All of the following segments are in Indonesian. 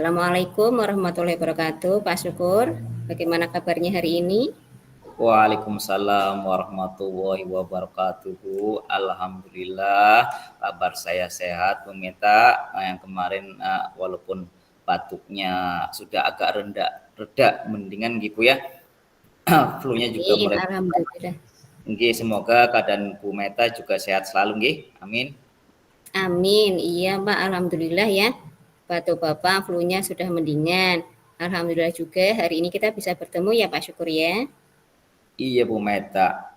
Assalamualaikum warahmatullahi wabarakatuh, Pak Syukur. Bagaimana kabarnya hari ini? Waalaikumsalam warahmatullahi wabarakatuh. Alhamdulillah kabar saya sehat. Pemirsa yang kemarin walaupun batuknya sudah agak reda mendingan gitu ya. Flu-nya juga Amin, mulai. alhamdulillah. Nggih, semoga keadaan Bu Meta juga sehat selalu nggih. Amin. Amin, iya Pak, alhamdulillah ya. Batuk Bapak flu-nya sudah mendingan. Alhamdulillah juga hari ini kita bisa bertemu ya Pak Syukur ya. Iya Bu Meta.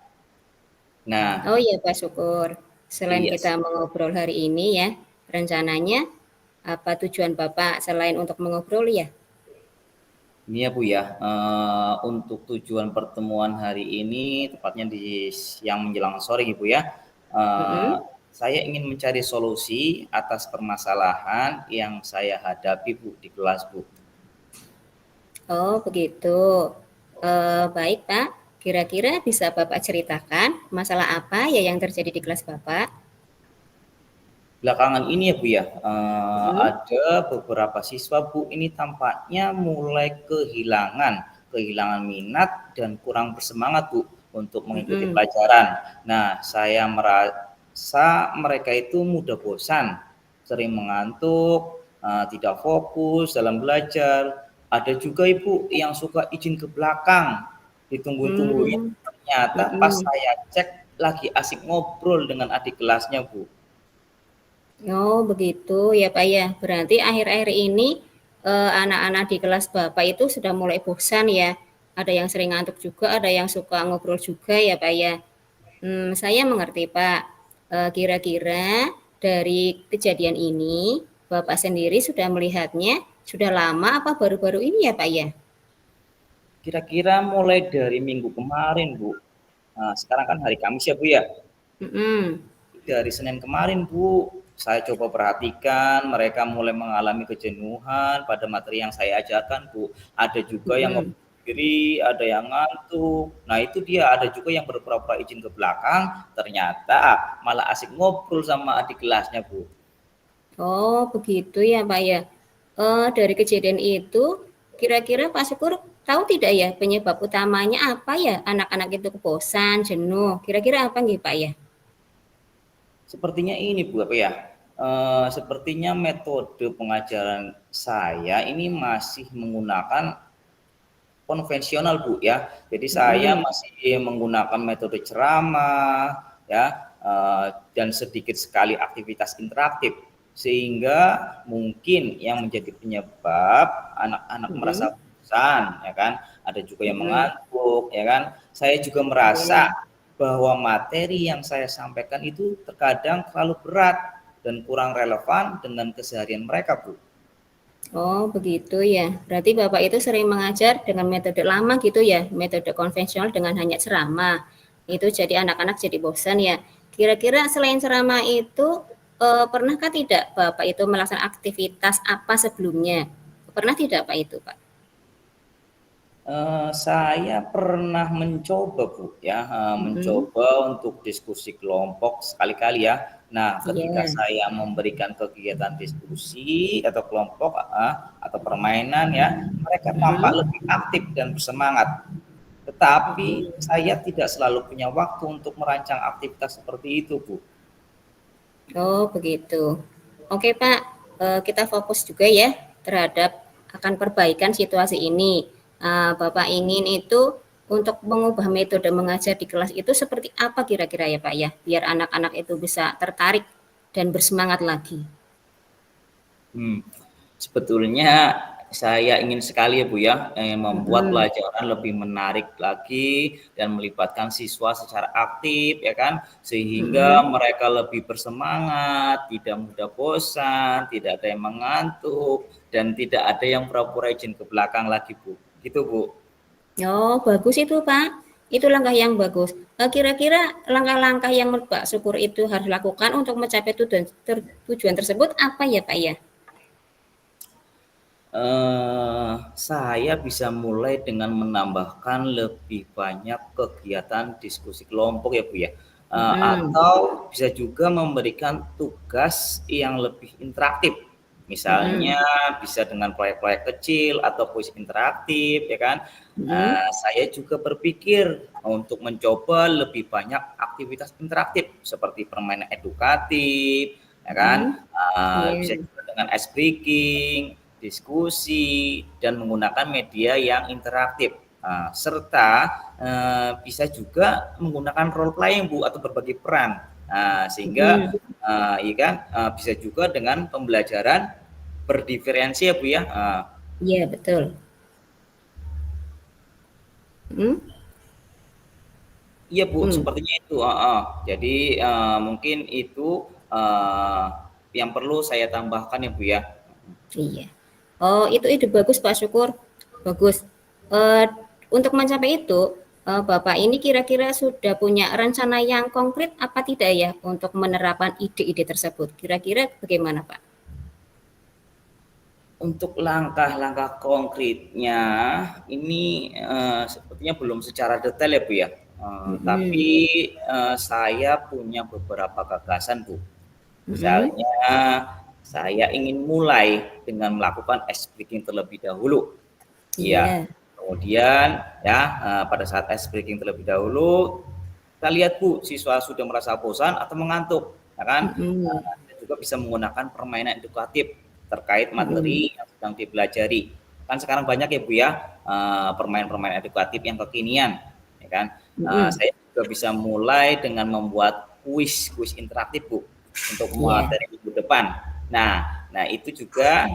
Nah, Oh iya Pak Syukur, selain iya. kita mengobrol hari ini ya, rencananya apa tujuan Bapak selain untuk mengobrol ya? Ini ya Bu ya, untuk tujuan pertemuan hari ini tepatnya di siang menjelang sore gitu ya, eee, Mm-mm. saya ingin mencari solusi atas permasalahan yang saya hadapi Bu di kelas Bu. Oh begitu. Baik Pak, kira-kira bisa Bapak ceritakan masalah apa ya yang terjadi di kelas Bapak? Belakangan ini ya Bu ya, Mm-mm. ada beberapa siswa Bu ini tampaknya mulai kehilangan minat dan kurang bersemangat Bu untuk mengikuti Mm-mm. pelajaran. Nah, saya merasa mereka itu mudah bosan, sering mengantuk, tidak fokus dalam belajar. Ada juga Ibu yang suka izin ke belakang, ditunggu-tungguin, Hmm. ternyata pas Mm-mm. saya cek lagi asik ngobrol dengan adik kelasnya Bu. Oh begitu ya Pak ya. Berarti akhir-akhir ini anak-anak di kelas Bapak itu sudah mulai bosan ya. Ada yang sering ngantuk juga, ada yang suka ngobrol juga ya Pak ya. Saya mengerti Pak. Kira-kira dari kejadian ini Bapak sendiri sudah melihatnya sudah lama apa baru-baru ini ya Pak ya? Kira-kira mulai dari minggu kemarin, Bu. Nah, sekarang kan hari Kamis ya, Bu ya. Mm-mm. Dari Senin kemarin, Bu, saya coba perhatikan mereka mulai mengalami kejenuhan pada materi yang saya ajarkan, Bu. Ada juga yang Mm-mm. ngobrol sendiri, ada yang ngantuk. Nah, itu dia, ada juga yang berpura-pura izin ke belakang, ternyata malah asik ngobrol sama adik kelasnya, Bu. Oh begitu ya Pak ya. Dari kejadian itu kira-kira Pak Syukur tahu tidak ya penyebab utamanya apa ya anak-anak itu bosan, jenuh, kira-kira apa nih Pak ya? Sepertinya ini Bu, apa ya, sepertinya metode pengajaran saya ini masih menggunakan konvensional Bu ya. Jadi saya Mm-mm. masih menggunakan metode ceramah ya, dan sedikit sekali aktivitas interaktif. Sehingga mungkin yang menjadi penyebab anak-anak merasa Mm-mm. bosan ya kan, ada juga yang Mm-mm. mengantuk ya kan. Saya juga merasa Iya. bahwa materi yang saya sampaikan itu terkadang terlalu berat dan kurang relevan dengan keseharian mereka Bu. Oh begitu ya. Berarti Bapak itu sering mengajar dengan metode lama gitu ya, metode konvensional dengan hanya ceramah. Itu jadi anak-anak jadi bosan ya. Kira-kira selain ceramah itu pernahkah tidak Bapak itu melaksanakan aktivitas apa sebelumnya? Pernah tidak Pak itu Pak? Saya pernah mencoba Bu ya, Mm-mm. mencoba untuk diskusi kelompok sekali-kali ya. Nah, ketika Iya. saya memberikan kegiatan diskusi atau kelompok, atau permainan ya, mereka tampak Mm-mm. lebih aktif dan bersemangat. Tetapi Mm-mm. saya tidak selalu punya waktu untuk merancang aktivitas seperti itu Bu. Oh begitu. Oke Pak, kita fokus juga ya terhadap akan perbaikan situasi ini. Bapak ingin itu untuk mengubah metode mengajar di kelas itu seperti apa kira-kira ya Pak ya, biar anak-anak itu bisa tertarik dan bersemangat lagi. Hmm. Sebetulnya saya ingin sekali ya Bu ya, membuat Mm-mm. pelajaran lebih menarik lagi dan melibatkan siswa secara aktif ya kan, sehingga Mm-mm. mereka lebih bersemangat, tidak mudah bosan, tidak ada yang mengantuk, dan tidak ada yang pura-pura izin ke belakang lagi Bu. Gitu Bu. Oh bagus itu Pak, itu langkah yang bagus. Kira-kira langkah-langkah yang menurut Pak Syukur itu harus lakukan untuk mencapai tujuan tersebut apa ya Pak ya? Saya bisa mulai dengan menambahkan lebih banyak kegiatan diskusi kelompok ya Bu ya, Mm-mm. atau bisa juga memberikan tugas yang lebih interaktif. Mhm. Misalnya bisa dengan proyek-proyek kecil atau kuis interaktif, ya kan. Mhm. Saya juga berpikir untuk mencoba lebih banyak aktivitas interaktif seperti permainan edukatif, ya kan. Mhm. Iya. Bisa juga dengan ice breaking, diskusi, dan menggunakan media yang interaktif. Serta bisa juga menggunakan role playing Bu atau berbagi peran. Sehingga Mhm. ya kan, bisa juga dengan pembelajaran berdiferensi ya Bu ya. Iya, betul. Mhm. Iya Bu, Mmm. sepertinya itu. Jadi mungkin itu uh, yang perlu saya tambahkan ya Bu ya. Iya. Oh, itu ide bagus Pak Syukur, bagus. Eee, untuk mencapai itu, Bapak ini kira-kira sudah punya rencana yang konkret apa tidak ya untuk menerapkan ide-ide tersebut? Kira-kira bagaimana, Pak? Untuk langkah-langkah konkretnya ini sepertinya belum secara detail ya Bu ya. Mhm. Tapi saya punya beberapa gagasan Bu. Mhm. Misalnya saya ingin mulai dengan melakukan ice breaking terlebih dahulu. Iya, Iya. kemudian ya pada saat ice breaking terlebih dahulu, kita lihat Bu, siswa sudah merasa bosan atau mengantuk, ya kan? Mhm. Kita juga bisa menggunakan permainan edukatif terkait Mhm. materi yang sedang dipelajari. Kan sekarang banyak ya Bu ya, permainan-permainan edukatif yang kekinian, ya kan? Mhm. Saya juga bisa mulai dengan membuat kuis interaktif Bu, untuk Iya. materi minggu depan. Nah itu juga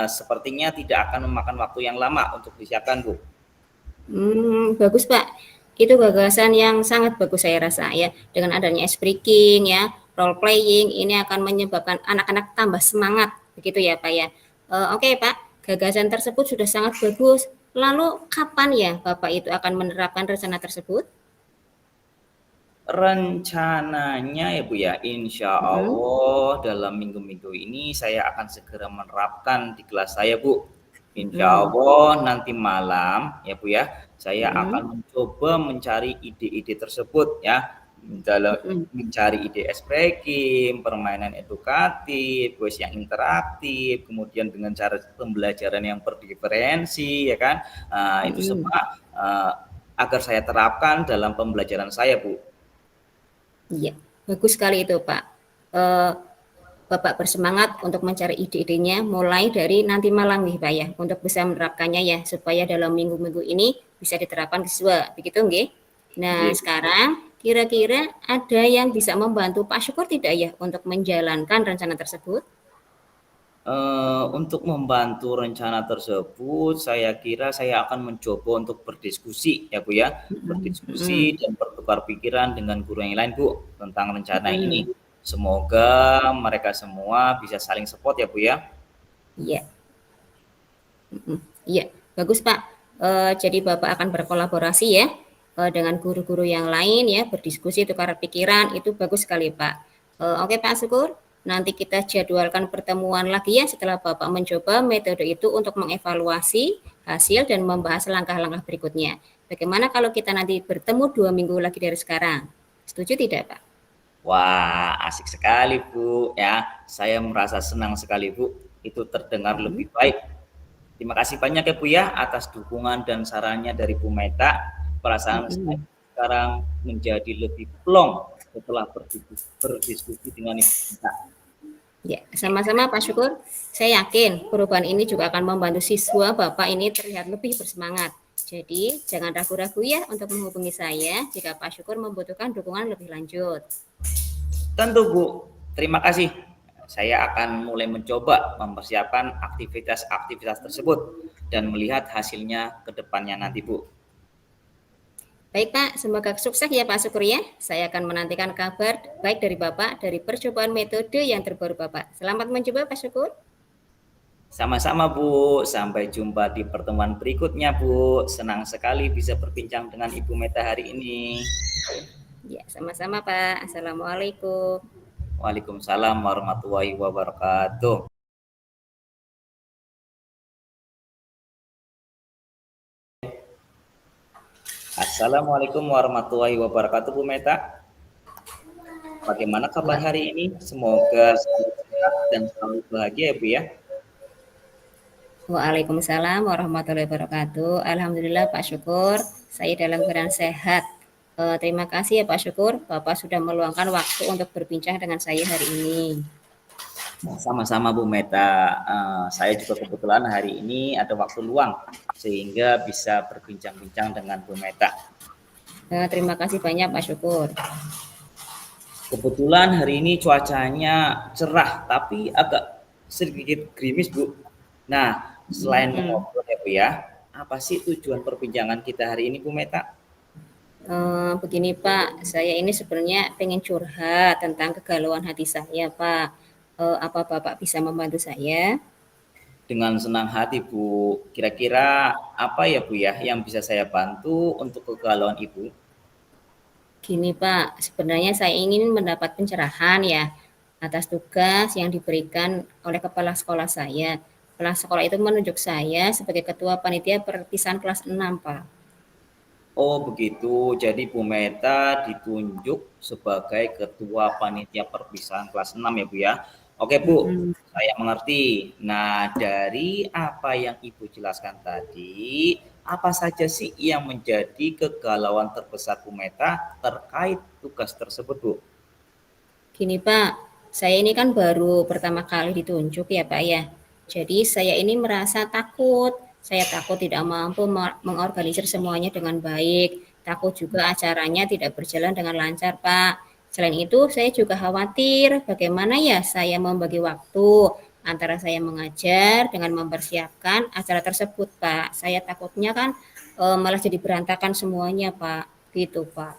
sepertinya tidak akan memakan waktu yang lama untuk disiapkan Bu. Bagus Pak. Itu gagasan yang sangat bagus saya rasa ya. Dengan adanya ice breaking ya, role playing ini akan menyebabkan anak-anak tambah semangat, begitu ya Pak ya. Oke Pak, gagasan tersebut sudah sangat bagus. Lalu kapan ya Bapak itu akan menerapkan rencana tersebut? Rencananya ya Bu ya, insya Mhm. Allah dalam minggu-minggu ini saya akan segera menerapkan di kelas saya Bu. Insya Mhm. Allah nanti malam ya Bu ya, saya akan Mhm. mencoba mencari ide-ide tersebut ya, dalam Mhm. mencari ide ice breaking, permainan edukatif, kuis yang interaktif, kemudian dengan cara pembelajaran yang berdiferensi ya kan. Itu Mhm. semua agar saya terapkan dalam pembelajaran saya Bu. Iya, bagus sekali itu Pak. Eee, Bapak bersemangat untuk mencari ide-idenya mulai dari nanti malam nih Pak ya, untuk bisa menerapkannya ya, supaya dalam minggu-minggu ini bisa diterapkan ke siswa, begitu nggih? Nah, Iya. sekarang kira-kira ada yang bisa membantu Pak Syukur tidak ya untuk menjalankan rencana tersebut? Untuk membantu rencana tersebut, saya kira saya akan mencoba untuk berdiskusi ya Bu ya, Mhm. berdiskusi Mhm. dan bertukar pikiran dengan guru yang lain Bu, tentang rencana ini. Mhm. Semoga mereka semua bisa saling support ya Bu ya. Iya. Mhm. Iya, bagus Pak. Jadi Bapak akan berkolaborasi ya, dengan guru-guru yang lain ya, berdiskusi, tukar pikiran, itu bagus sekali Pak. Oke Pak Syukur, nanti kita jadwalkan pertemuan lagi ya setelah Bapak mencoba metode itu untuk mengevaluasi hasil dan membahas langkah-langkah berikutnya. Bagaimana kalau kita nanti bertemu 2 minggu lagi dari sekarang? Setuju tidak Pak? Wah, asik sekali Bu ya. Saya merasa senang sekali Bu, itu terdengar Mhm. lebih baik. Terima kasih banyak ya Bu ya atas dukungan dan sarannya dari Bu Meta. Perasaan saya Mhm. sekarang menjadi lebih plong setelah berdiskusi dengan Ibu Meta. Ya, sama-sama Pak Syukur. Saya yakin perubahan ini juga akan membantu siswa Bapak ini terlihat lebih bersemangat. Jadi, jangan ragu-ragu ya untuk menghubungi saya jika Pak Syukur membutuhkan dukungan lebih lanjut. Tentu Bu, terima kasih. Saya akan mulai mencoba mempersiapkan aktivitas-aktivitas tersebut dan melihat hasilnya ke depannya nanti Bu. Baik Pak, semoga sukses ya Pak Syukur ya. Saya akan menantikan kabar baik dari Bapak dari percobaan metode yang terbaru Bapak. Selamat mencoba Pak Syukur. Sama-sama Bu, sampai jumpa di pertemuan berikutnya Bu. Senang sekali bisa berbincang dengan Ibu Meta hari ini. Ya, sama-sama Pak. Assalamualaikum. Waalaikumsalam warahmatullahi wabarakatuh. Assalamualaikum warahmatullahi wabarakatuh Bu Meta. Bagaimana kabar hari ini? Semoga selalu sehat dan selalu bahagia ya Bu ya. Waalaikumsalam warahmatullahi wabarakatuh. Alhamdulillah Pak Syukur, saya dalam keadaan sehat. Terima kasih ya Pak Syukur, Bapak sudah meluangkan waktu untuk berbincang dengan saya hari ini. Sama-sama Bu Meta, saya juga kebetulan hari ini ada waktu luang sehingga bisa berbincang-bincang dengan Bu Meta. Terima kasih banyak Pak Syukur. Kebetulan hari ini cuacanya cerah tapi agak sedikit gerimis Bu. Nah, selain Hmm. mengobrol ya Bu ya, apa sih tujuan perbincangan kita hari ini Bu Meta? Begini Pak, saya ini sebenarnya pengen curhat tentang kegalauan hati saya Pak. Apa Bapak bisa membantu saya? Dengan senang hati Bu. Kira-kira apa ya Bu ya yang bisa saya bantu untuk kegalauan Ibu? Gini Pak, sebenarnya saya ingin mendapat pencerahan ya atas tugas yang diberikan oleh kepala sekolah saya. Kepala sekolah itu menunjuk saya sebagai ketua panitia perpisahan kelas 6 Pak. Oh begitu, jadi Bu Meta ditunjuk sebagai ketua panitia perpisahan kelas 6 ya Bu ya. Oke Bu, Mm-mm. saya mengerti. Nah dari apa yang Ibu jelaskan tadi, apa saja sih yang menjadi kegalauan terbesar Bu Meta terkait tugas tersebut Bu? Gini Pak, saya ini kan baru pertama kali ditunjuk ya Pak ya. Jadi saya ini merasa takut. Saya takut tidak mampu mengorganisir semuanya dengan baik. Takut juga acaranya tidak berjalan dengan lancar Pak. Selain itu saya juga khawatir bagaimana ya saya membagi waktu antara saya mengajar dengan mempersiapkan acara tersebut Pak. Saya takutnya kan malah jadi berantakan semuanya Pak. Gitu Pak.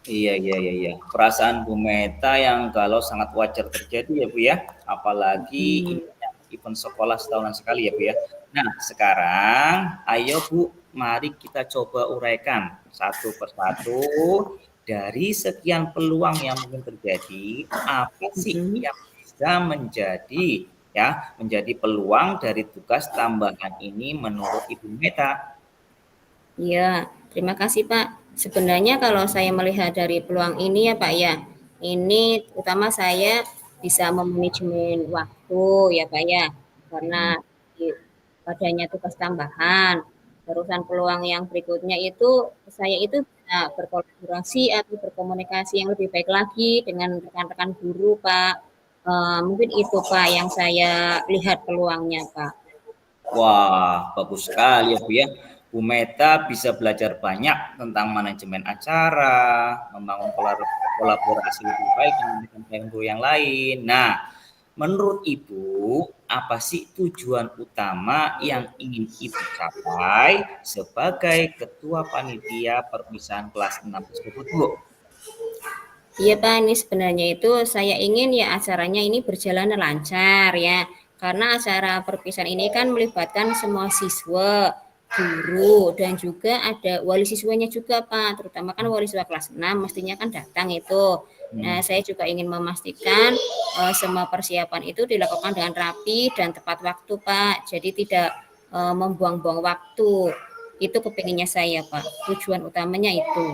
Iya, iya, iya, iya. Perasaan Bu Meta yang galau sangat wajar terjadi ya Bu ya. Apalagi Hmm. ini event sekolah setahunan sekali ya Bu ya. Nah sekarang ayo Bu, mari kita coba uraikan satu persatu dari sekian peluang yang mungkin terjadi, apa sih Mm-mm. yang bisa menjadi ya menjadi peluang dari tugas tambahan ini menurut Ibu Meta? Iya, terima kasih Pak. Sebenarnya kalau saya melihat dari peluang ini ya Pak ya, ini utama saya bisa memanajemen waktu ya Pak ya, karena adanya tugas tambahan. Terusan peluang yang berikutnya itu saya itu bisa berkolaborasi atau berkomunikasi yang lebih baik lagi dengan rekan-rekan guru Pak. Mungkin itu Pak yang saya lihat peluangnya Pak. Wah, bagus sekali ya Bu ya. Bu Meta bisa belajar banyak tentang manajemen acara, membangun kolaborasi lebih baik dengan guru yang lain. Nah, menurut Ibu, apa sih tujuan utama yang ingin Ibu capai sebagai ketua panitia perpisahan kelas 6 tersebut, Bu? Iya Pak, ini sebenarnya itu saya ingin ya acaranya ini berjalan lancar ya. Karena acara perpisahan ini kan melibatkan semua siswa, guru, dan juga ada wali siswanya juga Pak. Terutama kan wali siswa kelas 6 mestinya kan datang itu. Nah, Hmm. saya juga ingin memastikan semua persiapan itu dilakukan dengan rapi dan tepat waktu Pak. Jadi tidak membuang-buang waktu. Itu kepinginnya saya Pak. Tujuan utamanya itu.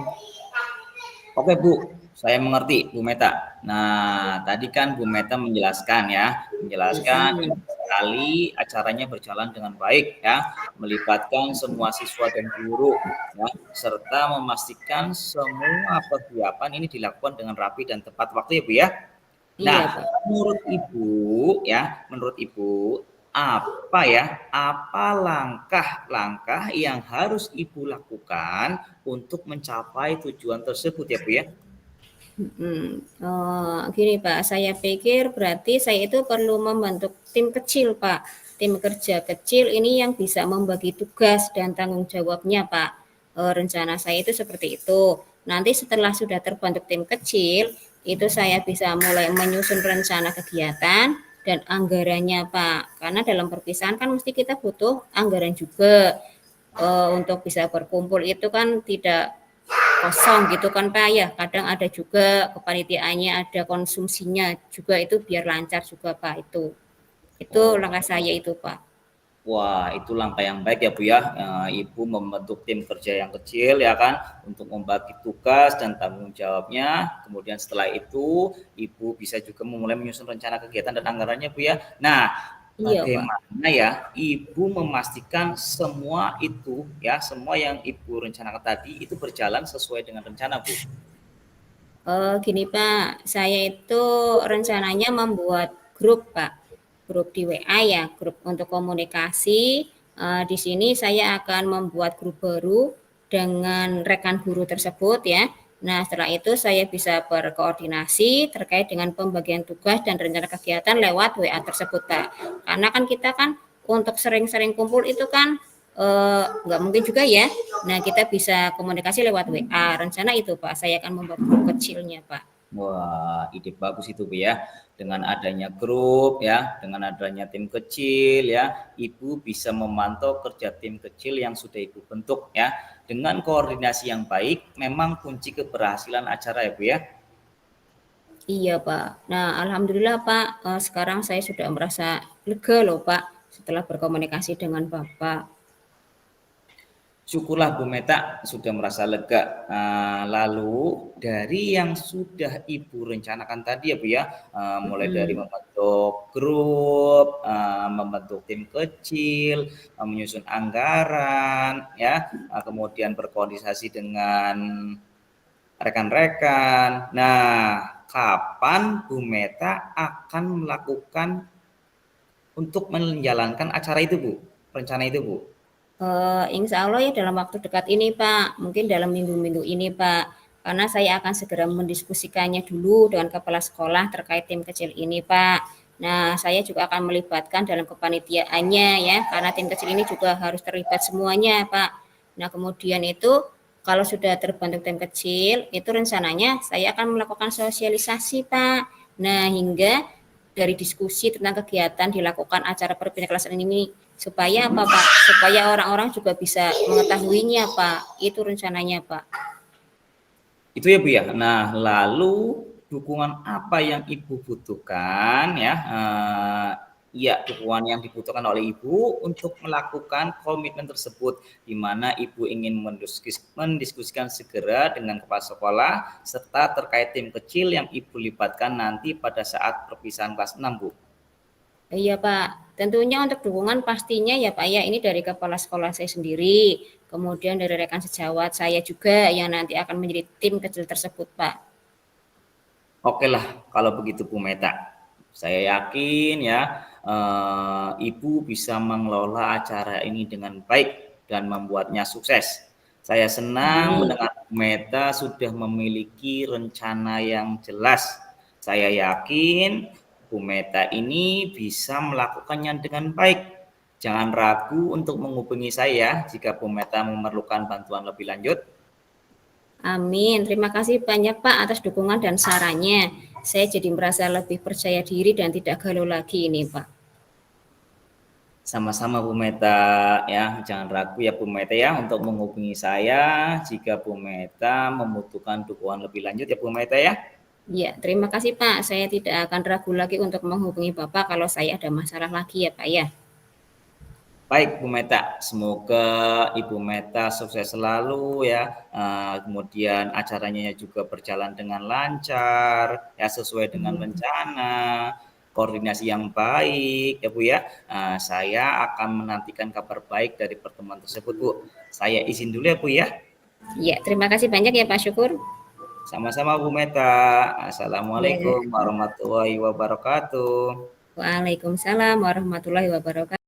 Oke Bu, saya mengerti Bu Meta. Nah, tadi kan Bu Meta menjelaskan ya, menjelaskan Mm-mm. sekali acaranya berjalan dengan baik ya, melibatkan semua siswa dan guru ya, serta memastikan semua persiapan ini dilakukan dengan rapi dan tepat waktu ya Bu ya. Nah, Iya Pak. menurut Ibu, apa langkah-langkah yang harus Ibu lakukan untuk mencapai tujuan tersebut ya Bu ya? Gini Pak, saya pikir berarti saya itu perlu membentuk tim kecil Pak. Tim kerja kecil ini yang bisa membagi tugas dan tanggung jawabnya Pak. Rencana saya itu seperti itu. Nanti setelah sudah terbentuk tim kecil, itu saya bisa mulai menyusun rencana kegiatan dan anggarannya Pak. Karena dalam perpisahan kan mesti kita butuh anggaran juga. Untuk bisa berkumpul itu kan tidak kosong gitu kan Pak ya. Kadang ada juga kepanitiaannya, ada konsumsinya juga itu biar lancar juga Pak itu. Itu Oh, langkah saya itu Pak. wah, itu langkah yang baik ya Bu ya. Ibu membentuk tim kerja yang kecil ya kan untuk membagi tugas dan tanggung jawabnya. Kemudian setelah itu Ibu bisa juga memulai menyusun rencana kegiatan dan anggarannya Bu ya. Nah, Iya, Pak. bagaimana ya Ibu memastikan semua itu ya, semua yang Ibu rencanakan tadi itu berjalan sesuai dengan rencana, Bu? Gini Pak, saya itu rencananya membuat grup Pak, grup di WA ya, grup untuk komunikasi. Di sini saya akan membuat grup baru dengan rekan guru tersebut ya. Nah, setelah itu saya bisa berkoordinasi terkait dengan pembagian tugas dan rencana kegiatan lewat WA tersebut Pak. Karena kan kita kan untuk sering-sering kumpul itu kan nggak mungkin juga ya. Nah, kita bisa komunikasi lewat WA. Rencana itu, Pak. Saya akan membuat grup kecilnya, Pak. Wah, ide bagus itu, Bu, ya. Dengan adanya grup ya, dengan adanya tim kecil ya, Ibu bisa memantau kerja tim kecil yang sudah Ibu bentuk ya. Dengan koordinasi yang baik, memang kunci keberhasilan acara ya, Bu, ya. Iya, Pak. Nah, alhamdulillah, Pak, sekarang saya sudah merasa lega loh, Pak, setelah berkomunikasi dengan Bapak. Syukurlah Bu Meta sudah merasa lega. Lalu dari yang sudah Ibu rencanakan tadi ya Bu ya, mulai dari Mhm. membentuk grup, membentuk tim kecil, menyusun anggaran, ya, kemudian berkoordinasi dengan rekan-rekan. Nah, kapan Bu Meta akan melakukan untuk menjalankan acara itu Bu? Rencana itu Bu? Insya Allah ya dalam waktu dekat ini Pak, mungkin dalam minggu-minggu ini Pak, karena saya akan segera mendiskusikannya dulu dengan kepala sekolah terkait tim kecil ini Pak. Nah, saya juga akan melibatkan dalam kepanitiaannya ya, karena tim kecil ini juga harus terlibat semuanya Pak. Nah, kemudian itu kalau sudah terbentuk tim kecil, itu rencananya saya akan melakukan sosialisasi Pak. Nah, hingga dari diskusi tentang kegiatan dilakukan acara perpindahan kelas ini supaya apa Pak? Supaya orang-orang juga bisa mengetahuinya Pak. Itu rencananya Pak. Itu ya Bu ya. Nah, lalu dukungan apa yang Ibu butuhkan ya? Ya, dukungan yang dibutuhkan oleh Ibu untuk melakukan komitmen tersebut, di mana Ibu ingin mendiskusikan segera dengan kepala sekolah serta terkait tim kecil yang Ibu libatkan nanti pada saat perpisahan kelas 6 Bu. Iya Pak. Tentunya untuk dukungan pastinya ya Pak ya ini dari kepala sekolah saya sendiri, kemudian dari rekan sejawat saya juga yang nanti akan menjadi tim kecil tersebut Pak. Oke lah kalau begitu Bu Meta. Saya yakin ya Ibu bisa mengelola acara ini dengan baik dan membuatnya sukses. Saya senang Amin. mendengar Bu Meta sudah memiliki rencana yang jelas. Saya yakin Bu Meta ini bisa melakukannya dengan baik. Jangan ragu untuk menghubungi saya jika Bu Meta memerlukan bantuan lebih lanjut. Amin. Terima kasih banyak Pak atas dukungan dan sarannya. Saya jadi merasa lebih percaya diri dan tidak galau lagi ini Pak. Sama-sama Bu Meta ya, jangan ragu ya Bu Meta ya untuk menghubungi saya jika Bu Meta membutuhkan dukungan lebih lanjut ya Bu Meta ya. Ya, terima kasih Pak. Saya tidak akan ragu lagi untuk menghubungi Bapak kalau saya ada masalah lagi ya Pak ya. Baik Bu Meta, semoga Ibu Meta sukses selalu ya. Kemudian acaranya juga berjalan dengan lancar ya sesuai dengan rencana, koordinasi yang baik ya Bu ya. Saya akan menantikan kabar baik dari pertemuan tersebut Bu. Saya izin dulu ya Bu ya. Ya, terima kasih banyak ya Pak Syukur. Sama-sama Bu Meta. Ya, Assalamualaikum warahmatullahi wabarakatuh. Waalaikumsalam warahmatullahi wabarakatuh.